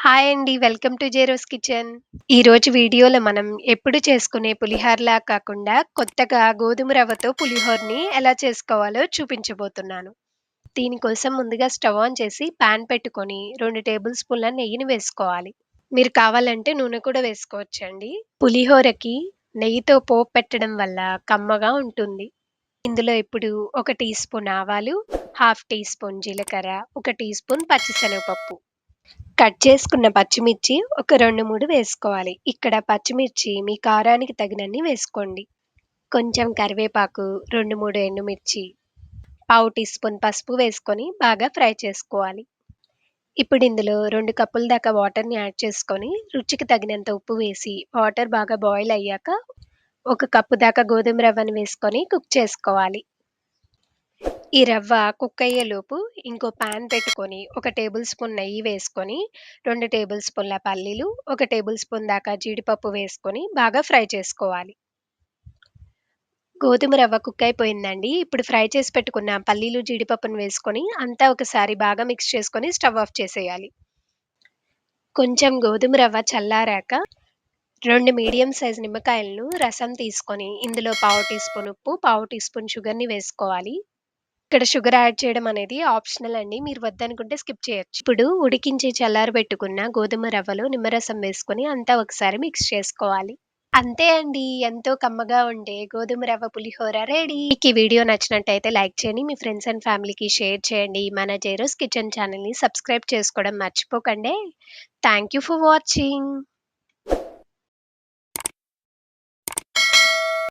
Hi అండి. Welcome to జేరోస్ kitchen. ఈరోజు వీడియోలో మనం ఎప్పుడు చేసుకునే పులిహోరలా కాకుండా కొత్తగా గోధుమ రవ్వతో పులిహోరని ఎలా చేసుకోవాలో చూపించబోతున్నాను. దీనికోసం ముందుగా స్టవ్ ఆన్ చేసి పాన్ పెట్టుకొని 2 టేబుల్ స్పూన్ల నెయ్యిని వేసుకోవాలి. మీరు కావాలంటే నూనె కూడా వేసుకోవచ్చండి. పులిహోరకి నెయ్యితో పోపు పెట్టడం వల్ల కమ్మగా ఉంటుంది. ఇందులో ఇప్పుడు ఒక టీ స్పూన్ ఆవాలు, హాఫ్ టీ స్పూన్ జీలకర్ర, ఒక టీ స్పూన్ పచ్చిశనగపప్పు, కట్ చేసుకున్న పచ్చిమిర్చి ఒక 2, 3 వేసుకోవాలి. ఇక్కడ పచ్చిమిర్చి మీ కారానికి తగినన్ని వేసుకోండి. కొంచెం కరివేపాకు, 2, 3 ఎండుమిర్చి, పావు టీ స్పూన్ పసుపు వేసుకొని బాగా ఫ్రై చేసుకోవాలి. ఇప్పుడు ఇందులో 2 కప్పుల దాకా వాటర్‌ని యాడ్ చేసుకొని రుచికి తగినంత ఉప్పు వేసి వాటర్ బాగా బాయిల్ అయ్యాక ఒక కప్పు దాకా గోధుమ రవ్వను వేసుకొని కుక్ చేసుకోవాలి. ఈ రవ్వ కుక్ అయ్యేలోపు ఇంకో పాన్ పెట్టుకొని ఒక టేబుల్ స్పూన్ నెయ్యి వేసుకొని 2 టేబుల్ స్పూన్ల పల్లీలు, ఒక టేబుల్ స్పూన్ దాకా జీడిపప్పు వేసుకొని బాగా ఫ్రై చేసుకోవాలి. గోధుమ రవ్వ కుక్ అయిపోయిందండి. ఇప్పుడు ఫ్రై చేసి పెట్టుకున్న పల్లీలు, జీడిపప్పును వేసుకొని అంతా ఒకసారి బాగా మిక్స్ చేసుకొని స్టవ్ ఆఫ్ చేసేయాలి. కొంచెం గోధుమ రవ్వ చల్లారాక 2 మీడియం సైజ్ నిమ్మకాయలను రసం తీసుకొని ఇందులో పావు టీ స్పూన్ ఉప్పు, పావు టీ స్పూన్ షుగర్‌ని వేసుకోవాలి. ఇక్కడ షుగర్ యాడ్ చేయడం అనేది ఆప్షనల్ అండి. మీరు వద్దనుకుంటే స్కిప్ చేయొచ్చు. ఇప్పుడు ఉడికించి చల్లారబెట్టుకున్న గోధుమ రవ్వలో నిమ్మరసం వేసుకొని అంతా ఒకసారి మిక్స్ చేసుకోవాలి. అంతే అండి. ఎంతో కమ్మగా ఉండే గోధుమ రవ్వ పులిహోర రెడీ. మీకు ఈ వీడియో నచ్చినట్టయితే లైక్ చేయండి. మీ ఫ్రెండ్స్ అండ్ ఫ్యామిలీకి షేర్ చేయండి. మన జేరోస్ కిచెన్ ఛానెల్‌ని సబ్స్క్రైబ్ చేసుకోవడం మర్చిపోకండే. Thank you for watching.